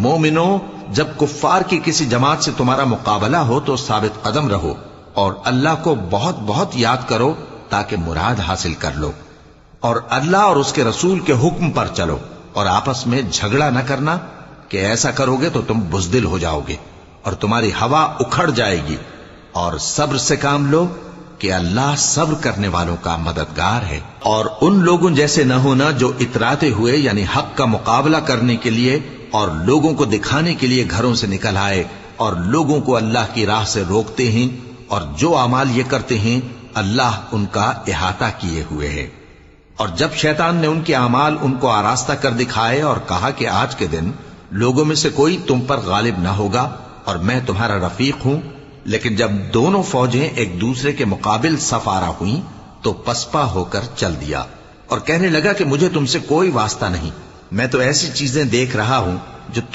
مومنو، جب کفار کی کسی جماعت سے تمہارا مقابلہ ہو تو ثابت قدم رہو اور اللہ کو بہت بہت یاد کرو تاکہ مراد حاصل کر لو، اور اللہ اور اس کے رسول کے حکم پر چلو، اور آپس میں جھگڑا نہ کرنا کہ ایسا کرو گے تو تم بزدل ہو جاؤ گے اور تمہاری ہوا اکھڑ جائے گی، اور صبر سے کام لو کہ اللہ صبر کرنے والوں کا مددگار ہے۔ اور ان لوگوں جیسے نہ ہونا جو اتراتے ہوئے یعنی حق کا مقابلہ کرنے کے لیے اور لوگوں کو دکھانے کے لیے گھروں سے نکل آئے اور لوگوں کو اللہ کی راہ سے روکتے ہیں، اور جو اعمال یہ کرتے ہیں اللہ ان کا احاطہ کیے ہوئے ہے۔ اور جب شیطان نے ان کے اعمال ان کو آراستہ کر دکھائے اور کہا کہ آج کے دن لوگوں میں سے کوئی تم پر غالب نہ ہوگا اور میں تمہارا رفیق ہوں، لیکن جب دونوں فوجیں ایک دوسرے کے مقابل صف آرا ہوئیں تو پسپا ہو کر چل دیا اور کہنے لگا کہ مجھے تم سے کوئی واسطہ نہیں، میں تو ایسی چیزیں دیکھ رہا ہوں جو تم